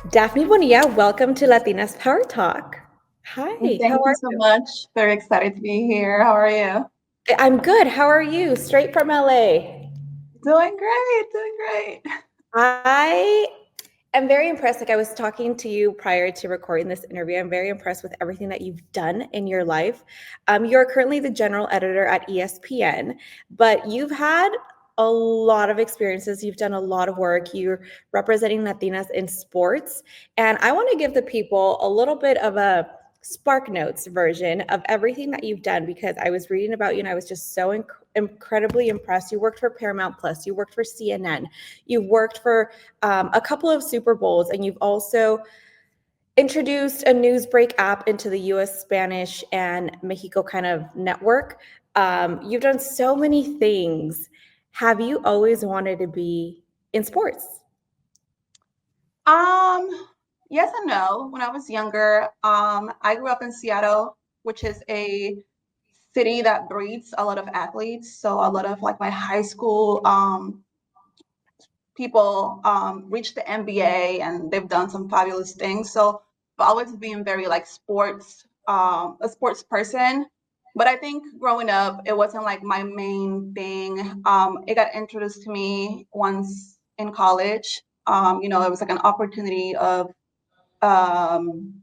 Daphne Bonilla, welcome to Latinas Power Talk. Hi, how Thank you are so you? much. Very excited to be here. How are you? I'm good. How are you? Straight from LA. Doing great, doing great. I am very impressed. Like I was talking to you prior to recording this interview, I'm very impressed with everything that you've done in your life. You're currently the general editor at ESPN, but you've had a lot of experiences. You've done a lot of work. You're representing Latinas in sports. And I want to give the people a little bit of a Spark Notes version of everything that you've done because I was reading about you and I was just so incredibly impressed. You worked for Paramount Plus, you worked for CNN, you worked for a couple of Super Bowls, and you've also introduced a news break app into the US Spanish and Mexico kind of network. You've done so many things. Have you always wanted to be in sports? Um, yes and no. When I was younger, I grew up in Seattle, which is a city that breeds a lot of athletes. So a lot of like my high school people reached the NBA and they've done some fabulous things. So I've always been very like sports, a sports person. But I think growing up, it wasn't like my main thing. It got introduced to me once in college. It was like an opportunity of um,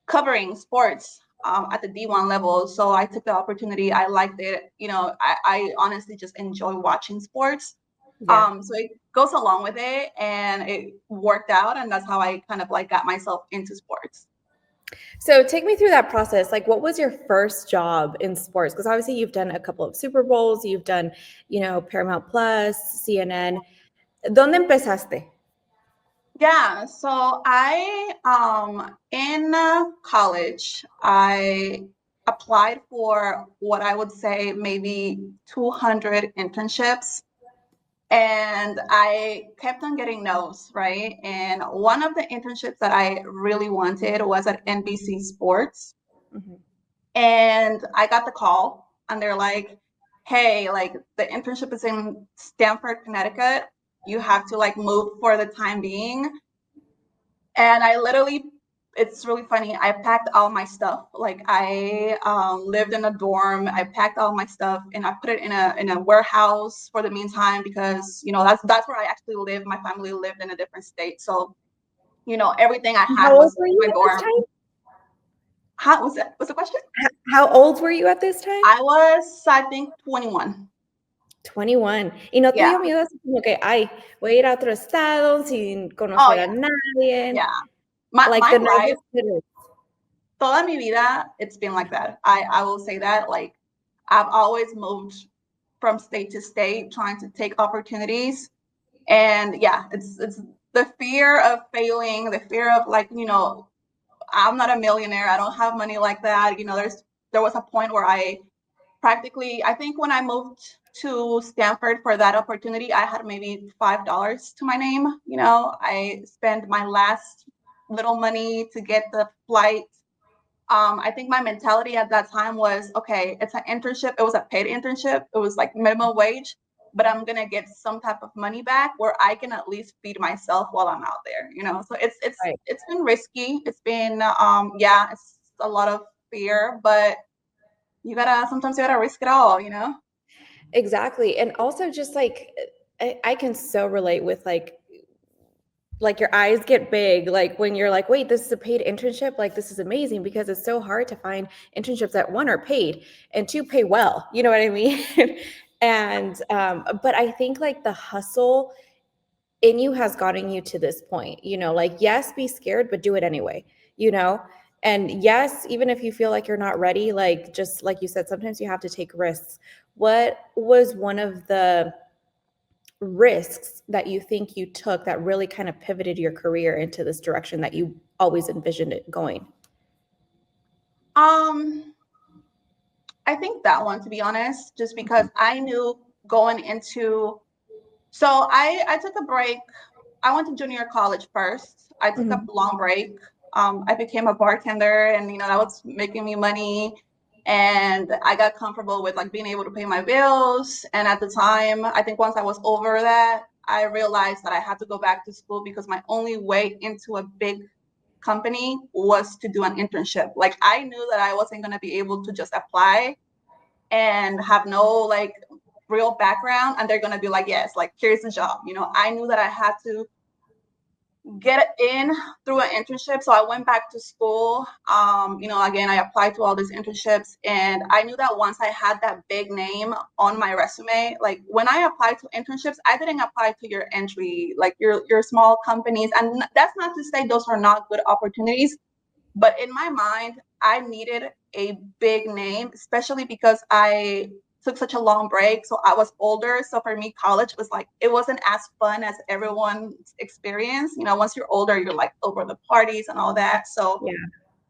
covering sports at the D1 level. So I took the opportunity. I liked it. I honestly just enjoy watching sports. Yeah. So it goes along with it and it worked out. And that's how I kind of like got myself into sports. So take me through that process. Like, what was your first job in sports? Because obviously you've done a couple of Super Bowls, you've done, Paramount Plus, CNN. ¿Dónde empezaste? Yeah, so I in college I applied for what I would say maybe 200 internships and I kept on getting no's, right? And one of the internships that I really wanted was at NBC Sports. Mhm. And I got the call and they're like, hey, like the internship is in Stamford, Connecticut. You have to like move for the time being. And I literally, it's really funny. I packed all my stuff. Like I lived in a dorm. I packed all my stuff and I put it in a warehouse for the meantime because that's where I actually live. My family lived in a different state, so everything I had How old was were in you my at this dorm. time? How was that? What's the question? How old were you at this time? I was, I think, 21. 21. ¿Y no te Yeah. dio miedo así como que, ay, voy a ir a otro estado sin Oh conocer a yeah. nadie? Yeah. My Like my the life, nervous jitters. toda mi vida, it's been like that. I will say that. Like I've always moved from state to state, trying to take opportunities. And yeah, it's the fear of failing, the fear of like, I'm not a millionaire. I don't have money like that. There was a point where I think when I moved to Stanford for that opportunity, I had maybe $5 to my name. I spent my last little money to get the flight. I think my mentality at that time was, okay, it's an internship. It was a paid internship. It was like minimum wage, but I'm gonna get some type of money back where I can at least feed myself while I'm out there. So Right. it's been risky. It's been yeah, it's a lot of fear, but sometimes you gotta risk it all. Exactly. And also just like I can so relate with like your eyes get big like when you're like, wait, this is a paid internship, like this is amazing because it's so hard to find internships that one are paid and two pay well, you know what I mean? And but I think like the hustle in you has gotten you to this point, like yes, be scared but do it anyway, you know and yes, even if you feel like you're not ready, like just like you said, sometimes you have to take risks. What was one of the risks that you think you took that really kind of pivoted your career into this direction that you always envisioned it going? Um, I think that one, to be honest, just because I knew going into, so I took a break. I went to junior college first. I took a Mhm. long break. I became a bartender, and that was making me money, and I got comfortable with like being able to pay my bills. And at the time, I think once I was over that, I realized that I had to go back to school because my only way into a big company was to do an internship. Like I knew that I wasn't going to be able to just apply and have no like real background and they're going to be like, yes, like here's the job. I knew that I had to get in through an internship. So I went back to school. Again, I applied to all these internships, and I knew that once I had that big name on my resume, like when I applied to internships, I didn't apply to your entry, like your small companies. And that's not to say those are not good opportunities, but in my mind, I needed a big name, especially because I took such a long break. So I was older. So for me, college was like, it wasn't as fun as everyone's experience. Once you're older, you're like over the parties and all that. So Yeah.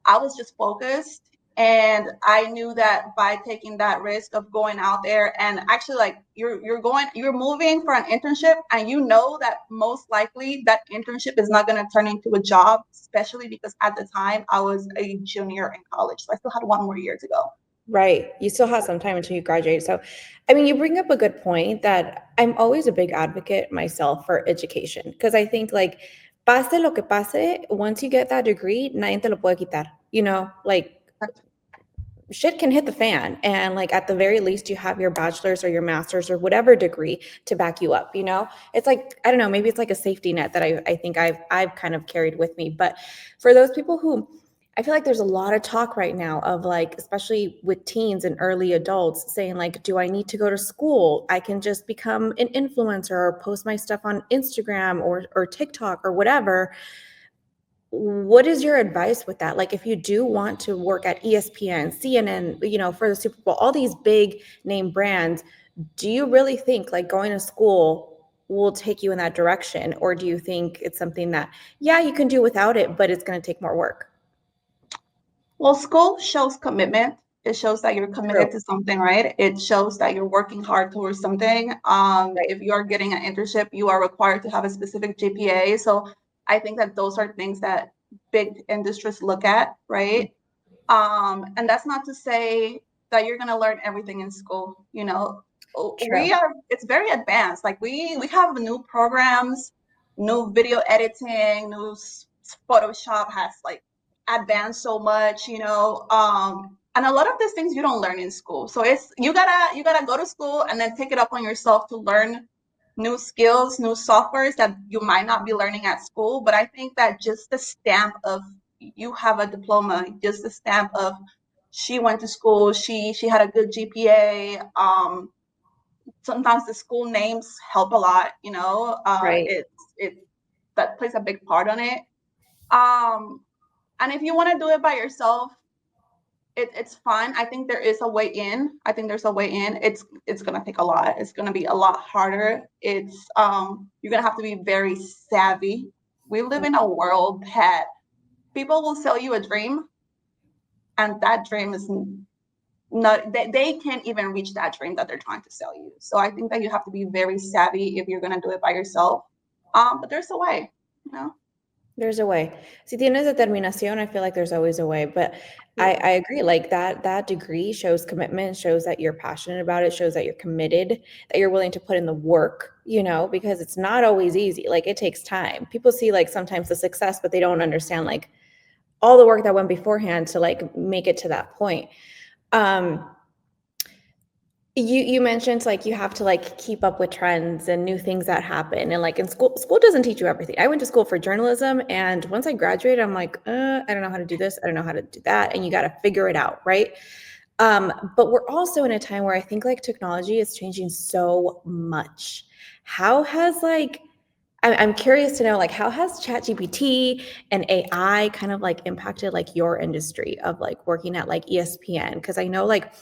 I was just focused. And I knew that by taking that risk of going out there and actually like you're moving for an internship and that most likely that internship is not going to turn into a job, especially because at the time I was a junior in college. So I still had 1 more year to go. Right. You still have some time until you graduate. So, I mean, you bring up a good point that I'm always a big advocate myself for education because I think like pase lo que pase, once you get that degree, nadie te lo puede quitar. Like shit can hit the fan, and like at the very least you have your bachelor's or your master's or whatever degree to back you up. It's like, I don't know, maybe it's like a safety net that I think I've kind of carried with me. But for those people who, I feel like there's a lot of talk right now of like, especially with teens and early adults saying like, do I need to go to school? I can just become an influencer or post my stuff on Instagram or TikTok or whatever. What is your advice with that? Like, if you do want to work at ESPN, CNN, for the Super Bowl, all these big name brands, do you really think like going to school will take you in that direction? Or do you think it's something that, yeah, you can do without it, but it's going to take more work? Well, school shows commitment. It shows that you're True. committed to something, right? It shows that you're working hard towards something. Right. If you're getting an internship, you are required to have a specific GPA. So I think that those are things that big industries look at, right? And that's not to say that you're gonna learn everything in school. True. It's very advanced. Like we have new programs, new video editing, Photoshop has like advanced so much, and a lot of these things you don't learn in school. So it's you gotta go to school and then take it up on yourself to learn new skills, new softwares that you might not be learning at school. But I think that just the stamp of you have a diploma, just the stamp of she went to school, she had a good GPA. Sometimes the school names help a lot, Right. it that plays a big part on it. And if you want to do it by yourself, it's fine. I think there is a way in. I think there's a way in. It's gonna take a lot. It's gonna be a lot harder. It's you're gonna have to be very savvy. We live in a world that people will sell you a dream, and that dream is not they can't even reach that dream that they're trying to sell you. So I think that you have to be very savvy if you're gonna do it by yourself. But there's a way, you know. There's a way. Si tienes determinación, I feel like there's always a way. But I agree. Like that degree shows commitment, shows that you're passionate about it, shows that you're committed, that you're willing to put in the work, because it's not always easy. Like it takes time. People see like sometimes the success, but they don't understand like all the work that went beforehand to like make it to that point. Um, you mentioned like you have to like keep up with trends and new things that happen, and like in school doesn't teach you everything. I went to school for journalism, and once I graduated, I'm like, I don't know how to do this, I don't know how to do that, and you got to figure it out, right? But we're also in a time where I think like technology is changing so much. How has like I'm curious to know like how has ChatGPT and AI kind of like impacted like your industry of like working at like ESPN? Because I know like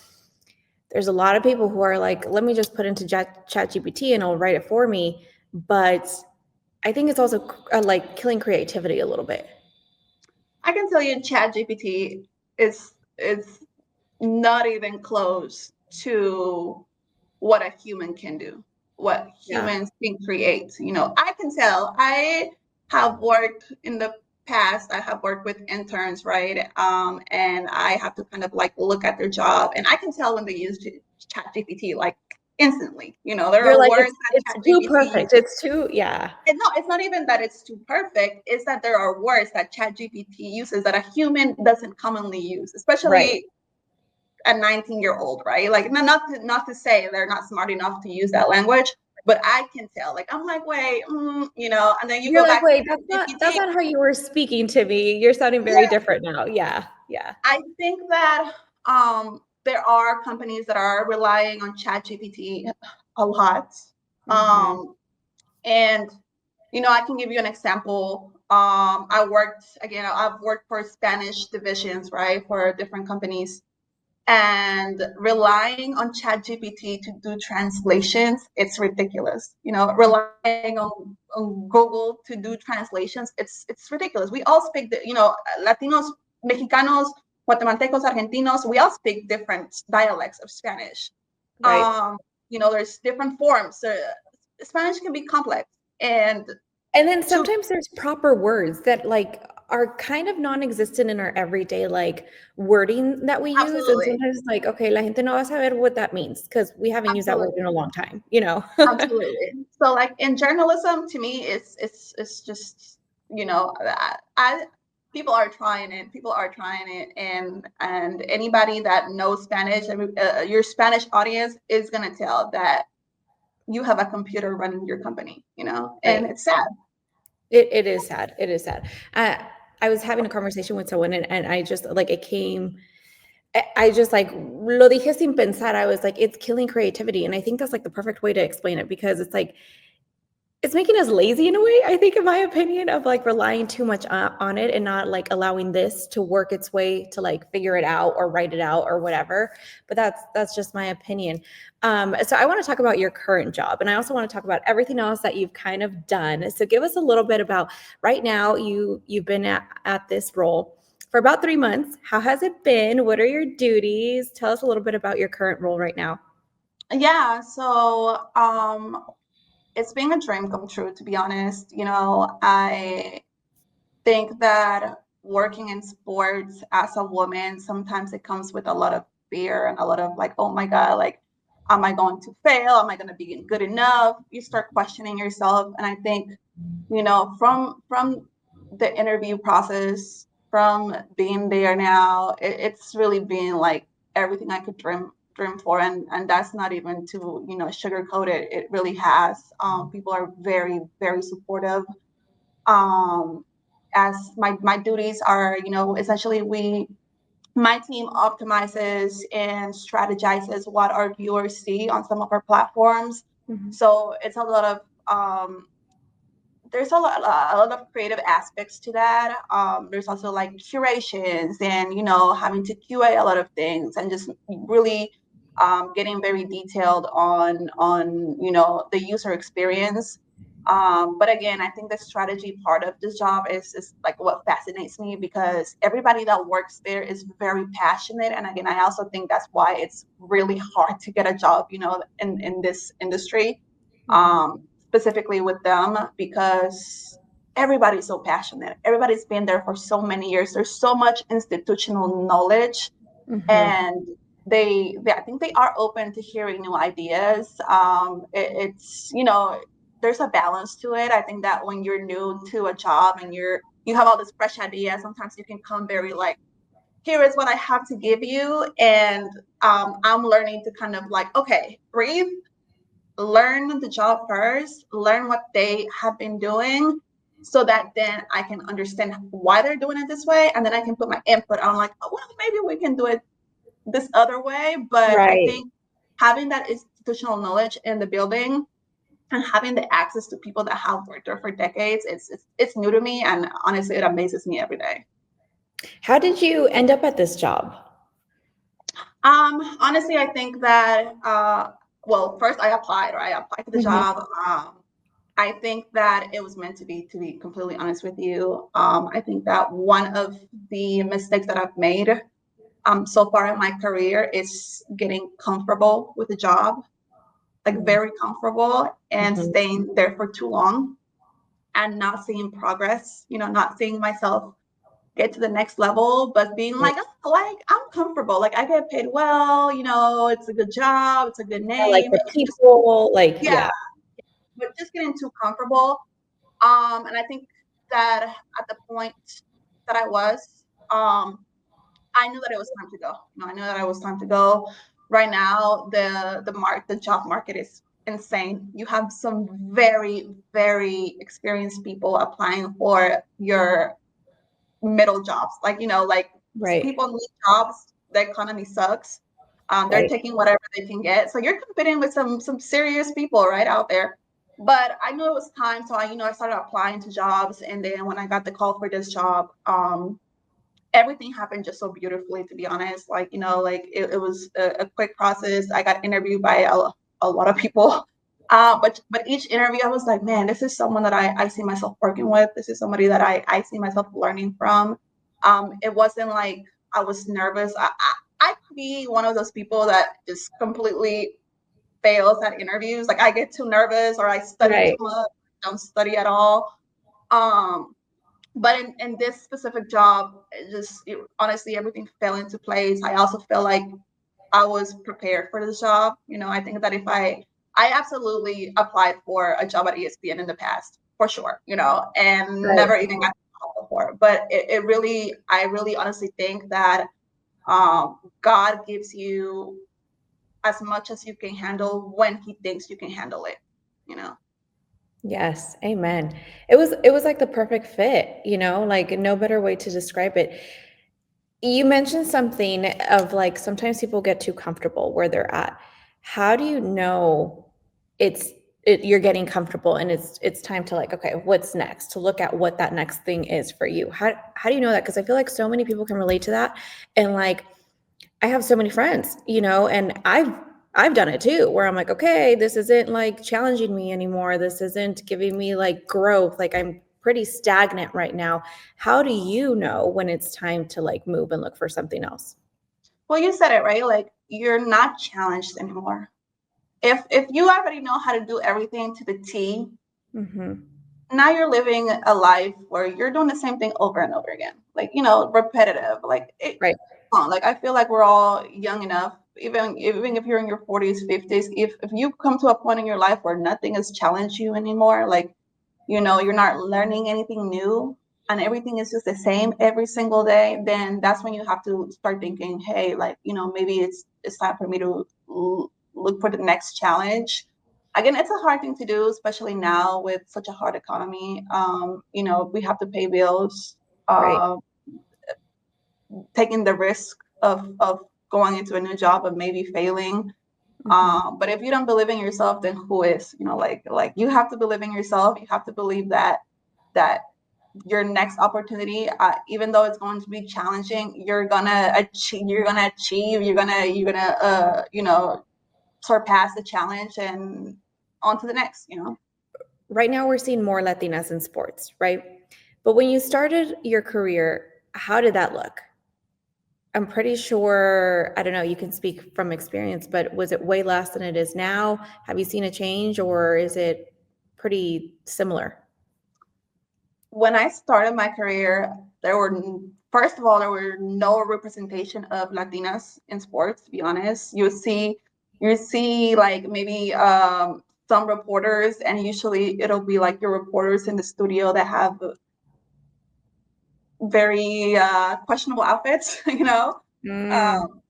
there's a lot of people who are like, let me just put into ChatGPT and it'll write it for me. But I think it's also like killing creativity a little bit. I can tell you, ChatGPT is not even close to what a human can do, what Yeah. humans can create. I can tell. I have worked in the past. I have worked with interns, right? And I have to kind of like look at their job, and I can tell when they use ChatGPT. Like instantly. There You're are like, words that it's too ChatGPT perfect. uses. It's too, yeah. And no, it's not even that it's too perfect. It's that there are words that ChatGPT uses that a human doesn't commonly use, Right. especially a 19-year-old, right? Like, not to say they're not smart enough to use that language, but I can tell. Like, I'm like, wait, and then you You're go like, back to wait, that's ChatGPT. not how you were speaking to me. You're sounding very Yeah, different now. Yeah. Yeah. I think that there are companies that are relying on ChatGPT a lot. Mm-hmm. And I can give you an example. I've worked for Spanish divisions, right, for different companies, and relying on ChatGPT to do translations, it's ridiculous. Relying on Google to do translations, it's ridiculous. We all speak Latinos, Mexicanos, Guatemaltecos, Argentinos, we all speak different dialects of Spanish. Right. There's different forms. Spanish can be complex, and And then to sometimes there's proper words that like are kind of non-existent in our everyday like wording that we use. And absolutely, sometimes like, okay, la gente no va a saber what that means because we haven't used that word in absolutely. a long time, you know? Absolutely. So, like, in journalism, to me, it's just I people are trying it. People are trying it, and anybody that knows Spanish, your Spanish audience is gonna tell that you have a computer running your company. And Right. it's sad. It is sad. It is sad. I was having a conversation with someone and I just like it came I just like lo dije sin pensar. I was like, it's killing creativity. And I think that's like the perfect way to explain it because it's like it's making us lazy in a way, I think, in my opinion, of like relying too much on it and not like allowing this to work its way to like figure it out or write it out or whatever. But that's just my opinion. So I want to talk about your current job, and I also want to talk about everything else that you've kind of done. So give us a little bit about right now. You've been at this role for about 3 months. How has it been? What are your duties? Tell us a little bit about your current role right now. Yeah. So, it's been a dream come true, to be honest. I think that working in sports as a woman, sometimes it comes with a lot of fear and a lot of like, oh my God, like, am I going to fail? Am I going to be good enough? You start questioning yourself. And I think, from the interview process, from being there now, it's really been like everything I could dream for. And that's not even to, sugarcoat it. It really has. People are very, very supportive. um, as my duties are, essentially my team optimizes and strategizes what our viewers see on some of our platforms. Mhm. So it's a lot of there's a lot of creative aspects to that. There's also like curations and having to QA a lot of things and just really getting very detailed on the user experience. But again, I think the strategy part of this job is like what fascinates me because everybody that works there is very passionate. And again, I also think that's why it's really hard to get a job, in this industry. Mhm. Specifically with them because everybody's so passionate. Everybody's been there for so many years. There's so much institutional knowledge, Mhm. and they I think they are open to hearing new ideas. It's there's a balance to it. I think that when you're new to a job and you have all this fresh ideas, sometimes you can come very like, here is what I have to give you, and I'm learning to kind of like, okay, breathe, learn the job first, learn what they have been doing so that then I can understand why they're doing it this way. And then I can put my input on like, oh, well, maybe we can do it this other way. But I Right. think having that institutional knowledge in the building and having the access to people that have worked there for decades, it's new to me. And honestly, it amazes me every day. How did you end up at this job? Honestly, I think that, well, first I applied, right? I applied to the Mhm. job. I think that it was meant to be completely honest with you. I think that one of the mistakes that I've made so far in my career is getting comfortable with the job, like Mhm. very comfortable and Mhm. staying there for too long and not seeing progress, not seeing myself get to the next level, but being like, oh, like I'm comfortable, like I get paid well, it's a good job, it's a good I like name, the it's just, people, like, yeah, yeah, but just getting too comfortable. And I think that at the point that I was, um, I knew that it was time to go. I knew that it was time to go. Right now, the job market is insane. You have some very, very experienced people applying for your middle jobs. Like right, people need jobs. The economy sucks. They're right. taking whatever they can get. So you're competing with some serious people right out there. But I knew it was time, so I started applying to jobs, and then when I got the call for this job, everything happened just so beautifully, to be honest. It was a quick process. I got interviewed by a lot of people. But each interview, I was like, man, this is someone that I see myself working with. This is somebody that I see myself learning from. It wasn't like I was nervous. I could be one of those people that just completely fails at interviews. Like I get too nervous or I study too Right. much, don't study at all. Um, but in this specific job, honestly, everything fell into place. I also feel like I was prepared for this job. I think that if I absolutely applied for a job at ESPN in the past, for sure, and Right. never even got the call before. But I really honestly think that God gives you as much as you can handle when He thinks you can handle it. You know. Yes, amen. It was like the perfect fit, like no better way to describe it. You mentioned something of like sometimes people get too comfortable where they're at. How do you know you're getting comfortable and it's time to like, okay, what's next? To look at what that next thing is for you. How do you know that? Because I feel like so many people can relate to that. And like I have so many friends, and I've done it too, where I'm like, okay, this isn't like challenging me anymore. This isn't giving me like growth. Like I'm pretty stagnant right now. How do you know when it's time to like move and look for something else? Well, you said it right. Like you're not challenged anymore. If you already know how to do everything to the T, Mm-hmm. now you're living a life where you're doing the same thing over and over again. Like, repetitive. Right. Like I feel like we're all young enough, even if you're in your 40s, 50s, if you come to a point in your life where nothing has challenged you anymore, like, you're not learning anything new and everything is just the same every single day, then that's when you have to start thinking, hey, like, maybe it's time for me to look for the next challenge. Again, it's a hard thing to do, especially now with such a hard economy. We have to pay bills, Right. uh, taking the risk of going into a new job and maybe failing. Mm-hmm. But if you don't believe in yourself, then who is? Like you have to believe in yourself. You have to believe that your next opportunity, even though it's going to be challenging, you're gonna achieve. You're gonna achieve. You're gonna surpass the challenge and on to the next. Right now we're seeing more Latinas in sports, right? But when you started your career, how did that look? I'm pretty sure, I don't know, you can speak from experience, but was it way less than it is now? Have you seen a change or is it pretty similar? When I started my career, first of all, there were no representation of Latinas in sports, to be honest. You see like maybe some reporters, and usually it'll be like your reporters in the studio that have very questionable outfits, Mm, Um,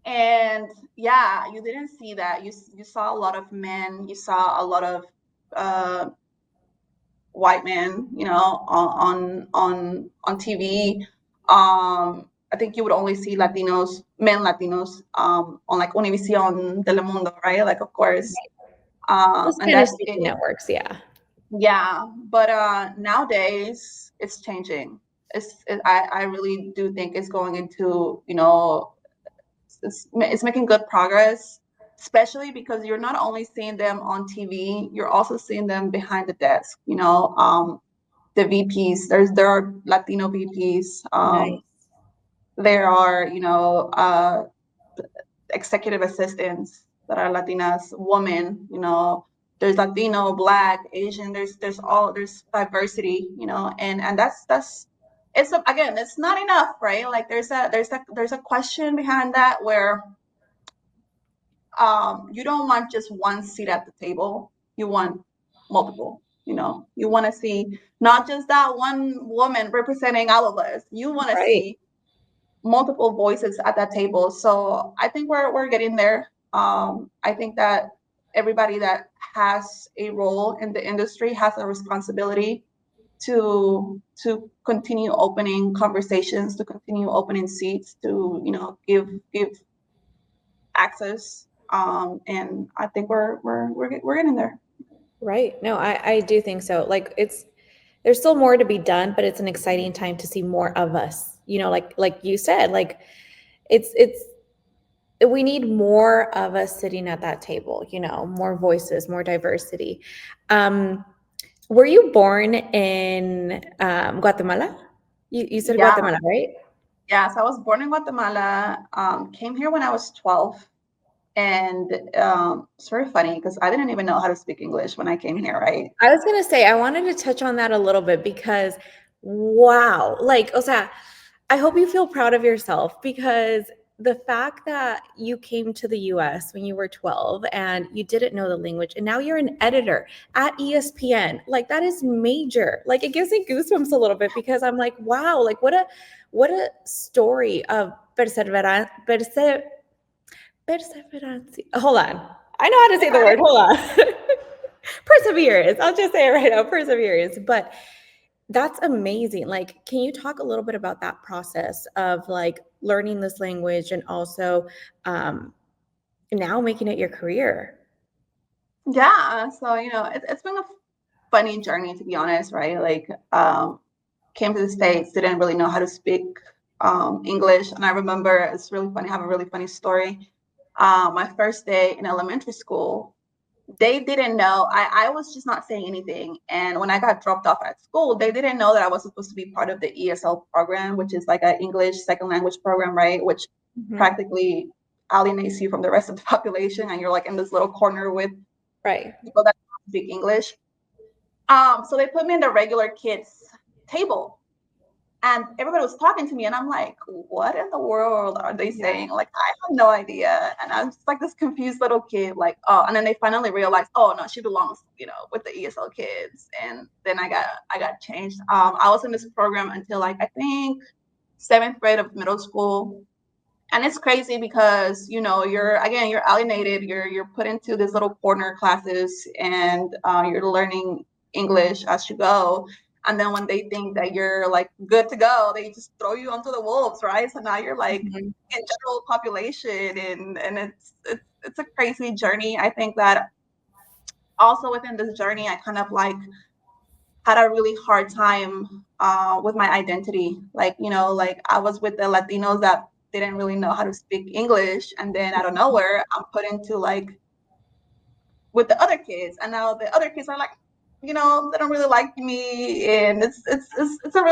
and yeah, you didn't see that. You saw a lot of men, you saw a lot of uh, white men, on TV. I think you would only see men Latinos, on like Univision, Telemundo, right? Like, of course, the and Spanish that's speaking it. networks, yeah. Yeah, but nowadays it's changing. I really do think it's going into, it's making good progress, especially because you're not only seeing them on TV, you're also seeing them behind the desk. The VPs. There are Latino VPs. Nice. There are executive assistants that are Latinas, women. There's Latino, Black, Asian. There's diversity. And again, it's not enough, right? Like there's a question behind that where you don't want just one seat at the table. You want multiple. You want to see not just that one woman representing all of us. You want to Right. see multiple voices at that table. So I think we're getting there. I think that everybody that has a role in the industry has a responsibility to continue opening conversations, to continue opening seats, to give access. And I think we're getting there. Right. No, I do think so. Like there's still more to be done, but it's an exciting time to see more of us. Like you said, like it's we need more of us sitting at that table, more voices, more diversity. Um, were you born in Guatemala? You said Yeah, Guatemala, right? yeah. So I was born in Guatemala. Came here when I was 12. And it's very funny because I didn't even know how to speak English when I came here, right? I was gonna say I wanted to touch on that a little bit because wow, like, o sea, I hope you feel proud of yourself because the fact that you came to the US when you were 12 and you didn't know the language and now you're an editor at ESPN, like that is major. Like it gives me goosebumps a little bit because I'm like, wow, like what a story of perseverance. Hold on. I know how to say the word. Hold on. Perseverance. I'll just say it right now, perseverance. But that's amazing. Like, can you talk a little bit about that process of like learning this language and also now making it your career? Yeah. So, it's been a funny journey, to be honest, right? Like, came to the States, didn't really know how to speak English. And I remember it's really funny, I have a really funny story. My first day in elementary school, they didn't know. I was just not saying anything. And when I got dropped off at school, they didn't know that I was supposed to be part of the ESL program, which is like an English second language program, right? Which Mhm. practically alienates you from the rest of the population. And you're like in this little corner with Right. people that don't speak English. So they put me in the regular kids table. And everybody was talking to me, and I'm like, what in the world are they Yeah. saying? Like, I have no idea. And I was just like this confused little kid, like, oh, and then they finally realized, oh no, she belongs, with the ESL kids. And then I got changed. I was in this program until like I think seventh grade of middle school. And it's crazy because you're alienated, you're put into these little corner classes, and you're learning English as you go. And then when they think that you're like good to go, they just throw you onto the wolves, right? So now you're like Mhm. in general population, and it's a crazy journey. I think that also within this journey I kind of like had a really hard time with my identity. Like, like I was with the Latinos that didn't really know how to speak English. And then out of nowhere, I'm put into like with the other kids. And now the other kids are like, they don't really like me. And it's a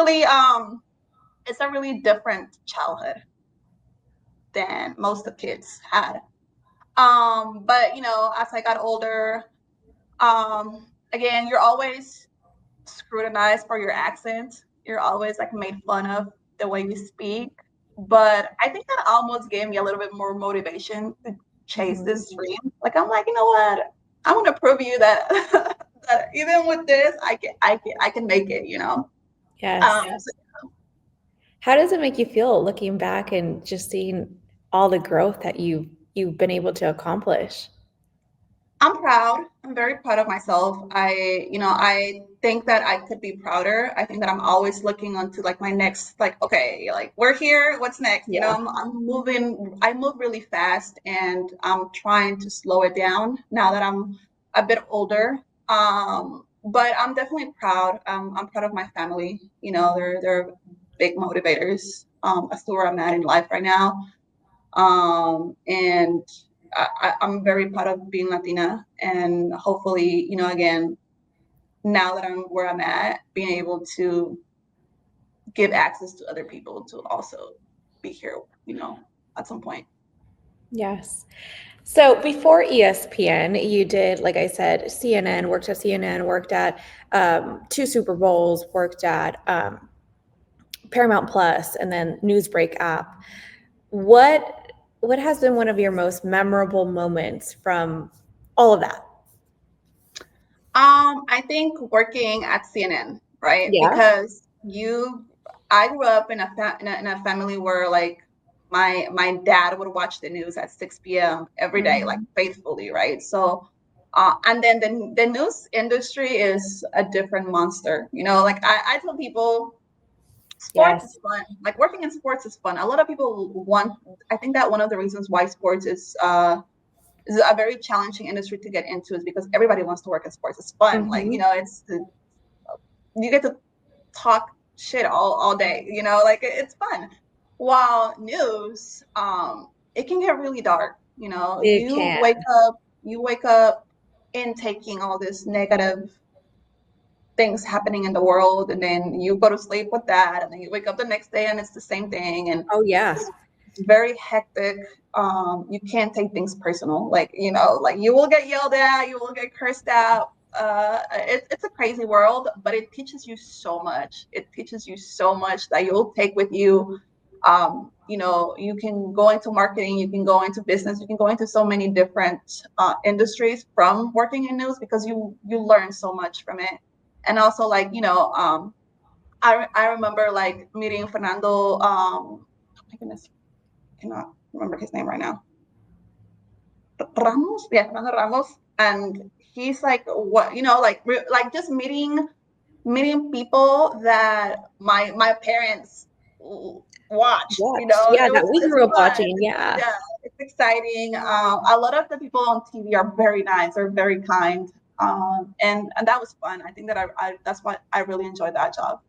really different childhood than most of the kids had. But as I got older, again, you're always scrutinized for your accent. You're always like made fun of the way you speak. But I think that almost gave me a little bit more motivation to chase Mhm. this dream. Like I'm like, you know what? I want to prove you that that even with this, I can make it. Yes. So How does it make you feel looking back and just seeing all the growth that you've been able to accomplish? I'm proud. I'm very proud of myself. I think that I could be prouder. I think that I'm always looking onto like my next, like, okay, like we're here. What's next? Yeah. I'm moving. I move really fast, and I'm trying to slow it down now that I'm a bit older. But I'm definitely proud. I'm proud of my family. They're big motivators as to where I'm at in life right now. And I'm very proud of being Latina, and hopefully, again, now that I'm where I'm at, being able to give access to other people to also be here, at some point. Yes. So before ESPN, you did, like I said, CNN, worked at CNN, worked at two Super Bowls, worked at Paramount Plus and then Newsbreak app. What has been one of your most memorable moments from all of that? I think working at CNN, right? Yeah. Because I grew up in a family where like my dad would watch the news at 6 p.m. every day, like Mhm. faithfully, right? So, and then the news industry is a different monster, you know. Like I tell people, sports Yes. is fun. Like working in sports is fun. A lot of people want. I think that one of the reasons why sports is a very challenging industry to get into is because everybody wants to work in sports. It's fun. Like, you Mhm. know, you get to talk shit all day, you know, like it's fun. While news, it can get really dark, you know. It can. You wake up in taking all this negative things happening in the world, and then you go to sleep with that, and then you wake up the next day and it's the same thing, and Oh yeah. it's very hectic. You can't take things personal, like, you know, like you will get yelled at, you will get cursed out. It's a crazy world, but it teaches you so much. It teaches you so much that you'll take with you. You know, you can go into marketing, you can go into business, you can go into so many different industries from working in news, because you learn so much from it. And also, like, you know, I remember like meeting Fernando. Oh my goodness, cannot remember his name right now. Ramos, yeah, Fernando Ramos, and he's like, what, you know, like just meeting people that my parents watched. You Watched. know, Yeah, that we it's grew up fun. watching. Yeah. Yeah, it's exciting. A lot of the people on TV are very nice, they're very kind, and that was fun. I think that I that's what I really enjoyed that job.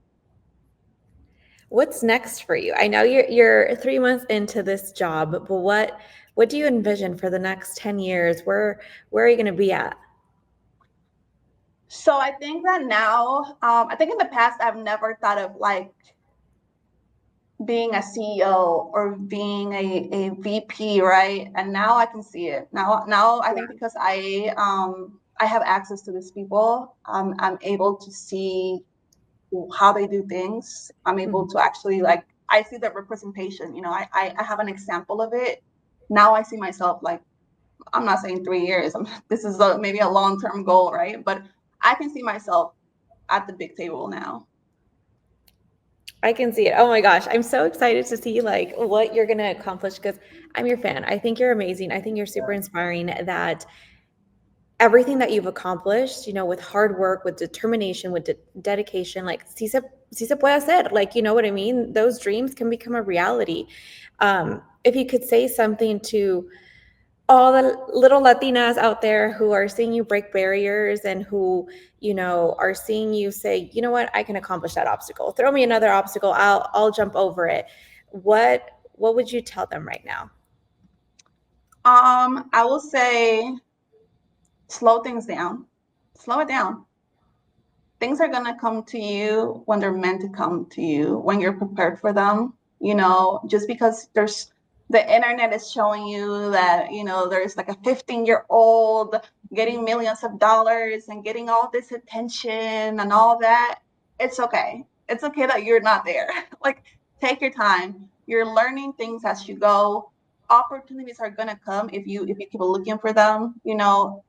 What's next for you? I know you're 3 months into this job, but what do you envision for the next 10 years? Where are you going to be at? So I think that now, I think in the past I've never thought of like being a CEO or being a VP, right? And now I can see it. Now I think because I have access to these people, I'm able to see how they do things. I'm able Mhm. to actually, like, I see the representation. You know, I have an example of it. Now I see myself like, I'm not saying 3 years. This is maybe a long term goal, right? But I can see myself at the big table now. I can see it. Oh my gosh, I'm so excited to see like what you're going to accomplish because I'm your fan. I think you're amazing. I think you're super inspiring that everything that you've accomplished, with hard work, with determination, with dedication, like si se puede hacer, like, you know what I mean? Those dreams can become a reality. If you could say something to all the little Latinas out there who are seeing you break barriers and who, are seeing you say, you know what, I can accomplish that obstacle. Throw me another obstacle, I'll jump over it. What would you tell them right now? I will say slow things down. Slow it down. Things are going to come to you when they're meant to come to you, when you're prepared for them. You know, just because the internet is showing you that, you know, there's like a 15-year-old getting millions of dollars and getting all this attention and all that, it's okay. It's okay that you're not there. Like, take your time. You're learning things as you go. Opportunities are going to come if you keep looking for them, you know.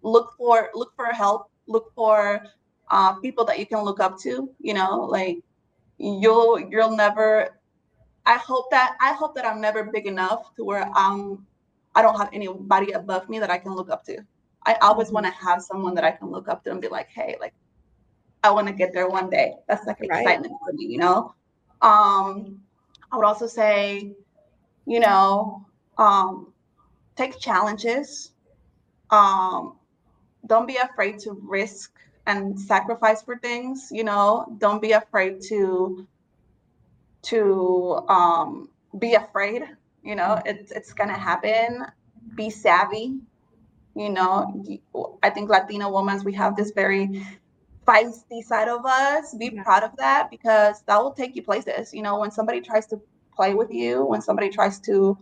Look for help, look for people that you can look up to, you know, like you'll never, I hope that I'm never big enough to where I don't have anybody above me that I can look up to. I always want Mhm. to have someone that I can look up to and be like, hey, like, I want to get there one day. That's like Right. excitement for me, you know. I would also say, you know, take challenges. um don't be afraid to risk and sacrifice for things, you know. Don't be afraid to be afraid, you know. It's gonna happen. Be savvy, you know. I think Latina women, we have this very feisty side of us. Be Yeah. proud of that, because that will take you places, you know. When somebody tries to play with you, when somebody tries to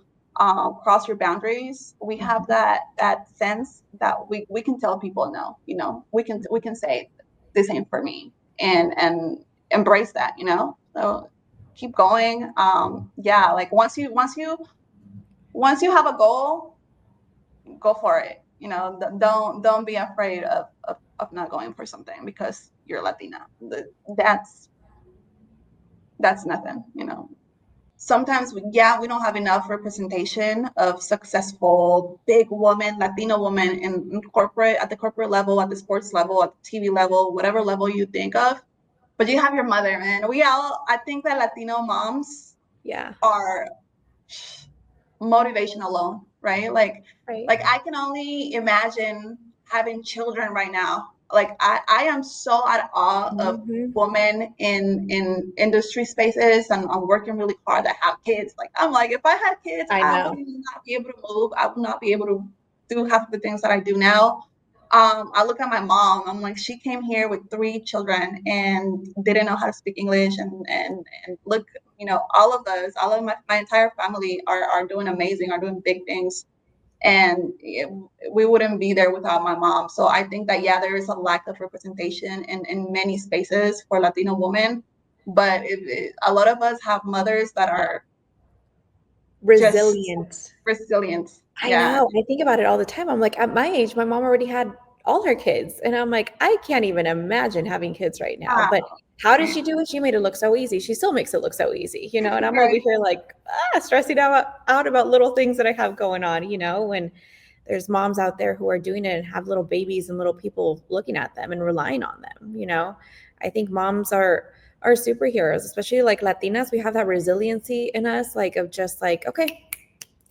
cross your boundaries, we have Mhm. that sense that we can tell people no, we can say this ain't for me, and embrace that, you know. So keep going. Yeah, like once you have a goal, go for it. You know, don't be afraid of not going for something because you're Latina. That's that's nothing, you know. Sometimes yeah, we don't have enough representation of successful big women, Latina women in corporate, at the corporate level, at the sports level, at the TV level, whatever level you think of. But you have your mother, man. We all, I think that Latino moms Yeah. are motivation alone, right? Right. Like I can only imagine having children right now. Like I am so at awe of Mm-hmm. women in industry spaces and I'm working really hard to have kids. Like I'm like, if I had kids, I I know. would not be able to move. I would not be able to do half of the things that I do now. I look at my mom. I'm like, she came here with 3 children and didn't know how to speak English, and look, you know, all of my entire family are doing amazing, are doing big things, and we wouldn't be there without my mom. So I think that yeah, there is a lack of representation in many spaces for Latino women, but a lot of us have mothers that are just Resilient. resilient. I Yeah. know. I think about it all the time. I'm like, at my age, my mom already had all her kids. And I'm like, I can't even imagine having kids right now. But how did she do it? She made it look so easy. She still makes it look so easy, you know? And I'm over Right. here like, stressing out about little things that I have going on, you know? When there's moms out there who are doing it and have little babies and little people looking at them and relying on them, you know? I think moms are superheroes, especially like Latinas. We have that resiliency in us, like of just like, okay,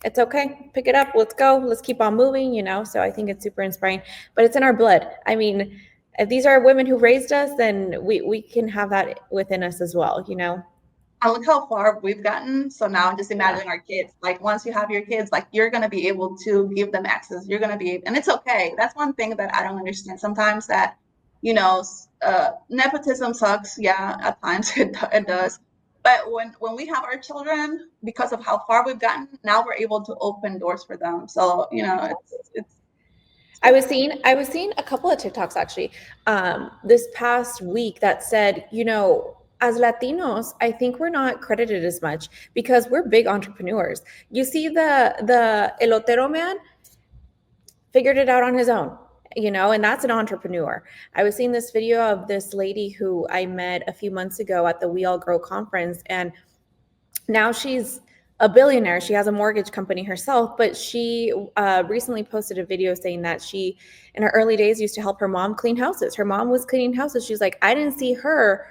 it's okay. Pick it up. Let's go. Let's keep on moving, you know? So I think it's super inspiring, but it's in our blood. I mean, if these are women who raised us, then we can have that within us as well, you know? And look how far we've gotten. So now I'm just Yeah. imagining our kids. Like once you have your kids, like you're gonna be able to give them access. You're gonna be, and it's okay. That's one thing that I don't understand sometimes. That you know, nepotism sucks. Yeah, at times it does. But when we have our children, because of how far we've gotten, now we're able to open doors for them. So you know, it's I good. was seeing I was seeing a couple of TikToks actually this past week that said, you know, as Latinos, I think we're not credited as much because we're big entrepreneurs. You see the elotero man figured it out on his own, you know, and that's an entrepreneur. I was seeing this video of this lady who I met a few months ago at the We All Grow conference, and now she's a billionaire. She has a mortgage company herself, but she recently posted a video saying that she, in her early days, used to help her mom clean houses. Her mom was cleaning houses. She's like, I didn't see her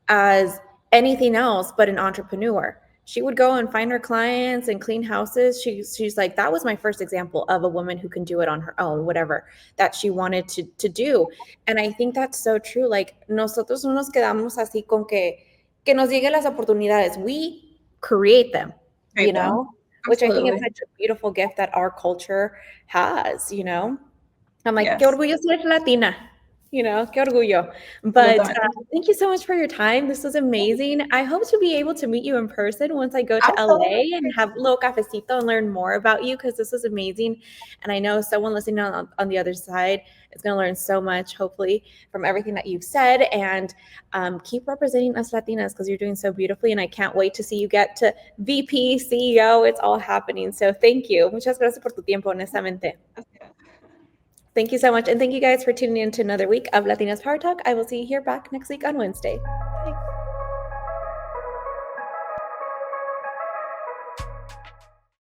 as anything else but an entrepreneur. She would go and find her clients and clean houses. She's like, that was my first example of a woman who can do it on her own, whatever that she wanted to do. And I think that's so true. Like, nosotros no nos quedamos así con que nos lleguen las oportunidades. We create them, you Great though. know, which I think is Absolutely. such a beautiful gift that our culture has, you know. I'm like, qué Yes. orgullo ser Latina, you know, qué orgullo. Yo But también. thank you so much for your time. This was amazing. I hope to be able to meet you in person once I go to Absolutely. LA and have a little cafecito and learn more about you because this was amazing. And I know someone listening on the other side is going to learn so much, hopefully, from everything that you've said. And keep representing us Latinas because you're doing so beautifully. And I can't wait to see you get to VP, CEO. It's all happening. So thank you. Muchas gracias por tu tiempo, honestamente. Thank you so much. And thank you guys for tuning in to another week of Latinas Power Talk. I will see you here back next week on Wednesday.